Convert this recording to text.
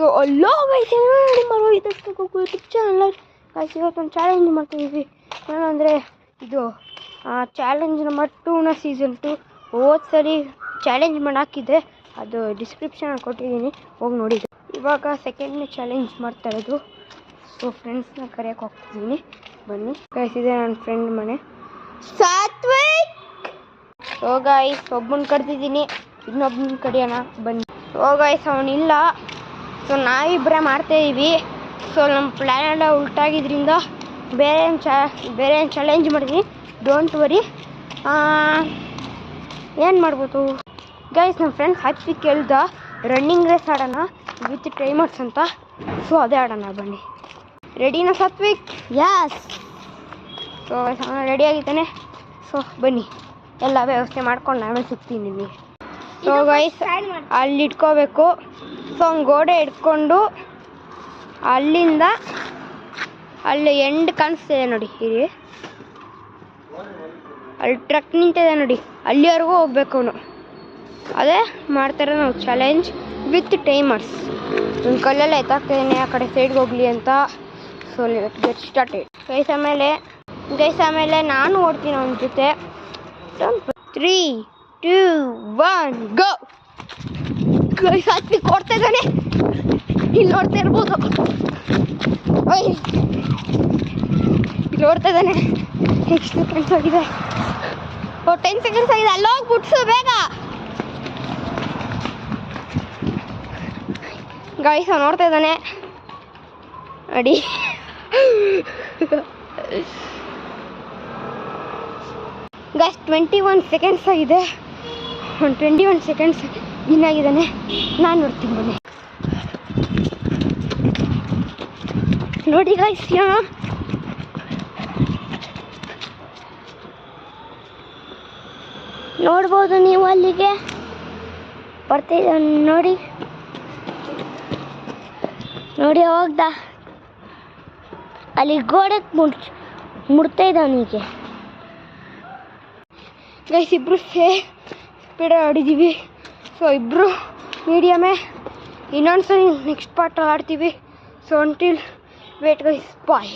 So ಅಲ್ಲೋ guys ನಿಮ್ಮ Rohit YouTube channel guys ಇವತ್ತೊಂದು ಚಾಲೆಂಜ್ ಮಾಡ್ತಿದ್ದೀವಿ. ಏನಂದರೆ ಇದು ಚಾಲೆಂಜ್ ನಂಬರ್ 2ನ ಸೀಸನ್ 2 ಹೋದ ಸರಿ ಚಾಲೆಂಜ್ ಮಾಡಿ ಹಾಕಿದ್ದೆ, ಅದು ಡಿಸ್ಕ್ರಿಪ್ಷನಲ್ಲಿ ಕೊಟ್ಟಿದ್ದೀನಿ, ಹೋಗಿ ನೋಡಿದ್ದೆ. ಇವಾಗ ಸೆಕೆಂಡ್ನೇ ಚಾಲೆಂಜ್ ಮಾಡ್ತಾ ಇರೋದು. ಸೊ ಫ್ರೆಂಡ್ಸ್ನ ಕರೆಯೋಕೆ ಹೋಗ್ತಿದ್ದೀನಿ, ಬನ್ನಿ ಗೈಸ್. ಇದೆ ನನ್ನ ಫ್ರೆಂಡ್ ಮನೆ ಸಾತ್ವಿಕ್. ಸೊ ಗೈಸ್ ಒಬ್ಬನ ಕಡ್ತಿದ್ದೀನಿ, ಇನ್ನೊಬ್ಬನ ಕಡಿಯೋಣ ಬನ್ನಿ. ಸೊ ಗೈಸ್ ಅವನಿಲ್ಲ, ಸೊ ನಾವಿಬ್ಬರೇ ಮಾಡ್ತಾಯಿದ್ದೀವಿ. ಸೊ ನಮ್ಮ ಪ್ಲ್ಯಾನ್ ಎಲ್ಲ ಉಲ್ಟಾಗಿದ್ದರಿಂದ ಬೇರೆ ಏನು ಚಾಲೆಂಜ್ ಮಾಡಿದ್ದೀನಿ. Don't worry. ಏನು ಮಾಡ್ಬೋದು ಗೈಸ್, ನಮ್ಮ ಫ್ರೆಂಡ್ಸ್ ಹಚ್ಚಿ ಕೇಳ್ದ ರನ್ನಿಂಗ್ ರೇಸ್ ಆಡೋಣ ವಿತ್ ಟೈಮರ್ಸ್ ಅಂತ. ಸೊ ಅದೇ ಆಡೋಣ ಬನ್ನಿ. ರೆಡಿನಾ ಸಾತ್ವಿಕ್? ಯಾಸ್. ಸೊ ರೆಡಿ ಆಗಿದ್ದಾನೆ. ಸೊ ಬನ್ನಿ, ಎಲ್ಲ ವ್ಯವಸ್ಥೆ ಮಾಡ್ಕೊಂಡು ಆಮೇಲೆ ಸಿಗ್ತೀನಿ ನಿಮಗೆ. ಸೊ ಗೈಸ್ ಅಲ್ಲಿ ಇಟ್ಕೋಬೇಕು. ಸೊ ಒಂದು ಗೋಡೆ ಇಟ್ಕೊಂಡು ಅಲ್ಲಿಂದ ಅಲ್ಲಿ ಎಂಡ್ ಕಾಣಿಸ್ತಿದೆ ನೋಡಿ, ಇಲ್ಲಿ ಅಲ್ಲಿ ಟ್ರಕ್ ನಿಂತಿದೆ ನೋಡಿ, ಅಲ್ಲಿವರೆಗೂ ಹೋಗ್ಬೇಕು ಅವನು. ಅದೇ ಮಾಡ್ತಾರೆ ನಾವು ಚಾಲೆಂಜ್ ವಿತ್ ಟೈಮರ್ಸ್. ಒಂದು ಕಲ್ಲೆಲ್ಲ ಎತ್ತಾಗ್ತಿದ್ದೇನೆ ಆ ಕಡೆ ಸೈಡ್ಗೆ ಹೋಗಲಿ ಅಂತ. So get started guys. ಆಮೇಲೆ ನಾನು ಓಡ್ತೀನಿ ಅವನ ಜೊತೆ. 3, 2, 1 ಗೋ. ಗೈಸ್ ಸಾತ್ವಿಕ್ ಓಡ್ತಾ ಇದ್ದಾನೆ, ಇಲ್ಲಿ ನೋಡ್ತಾ ಇರ್ಬೋದು. ಇಲ್ಲಿ ಓಡ್ತಾ ಇದ್ದಾನೆ. ಎಷ್ಟು ಸೆಕೆಂಡ್ಸ್ ಆಗಿದೆ? 10 ಸೆಕೆಂಡ್ಸ್ ಆಗಿದೆ. ಅಲ್ಲೋಗಿ ಬಿಡ್ಸು ಬೇಗ ಗೈಸ್. ಅವ್ನು ನೋಡ್ತಾ ಇದ್ದಾನೆ ಅಡಿ. ಗೈಸ್ 21 ಸೆಕೆಂಡ್ಸ್ ಆಗಿದೆ. 21 ಸೆಕೆಂಡ್ಸ್ ವಿನ್ ಆಗಿದ್ದಾನೆ. ನಾನು ನೋಡ್ತೀನಿ ಬನ್ನಿ. ನೋಡಿ ಗೈಸ್, ನೋಡ್ಬೋದು ನೀವು, ಅಲ್ಲಿಗೆ ಬರ್ತಿದ್ದ ನೋಡಿ ಹೋಗ್ದ ಅಲ್ಲಿ ಗೋಡೆಗೆ ಮುಡ್ತಾ ಇದ್ದವನಿಗೆ. ಗೈಸ್ ಇಬ್ಬರು ಸ್ಪೀಡಾಗಿ ಆಡಿದ್ದೀವಿ. ಸೊ ಇಬ್ಬರು ಮೀಡಿಯಮೇ. ಇನ್ನೊಂದ್ಸರಿ ನೆಕ್ಸ್ಟ್ ಪಾರ್ಟ್ ಆಡ್ತೀವಿ. ಸೊ ಅಂಟಿಲ್ ವೇಟ್ ಗೈಸ್, ಬಾಯ್.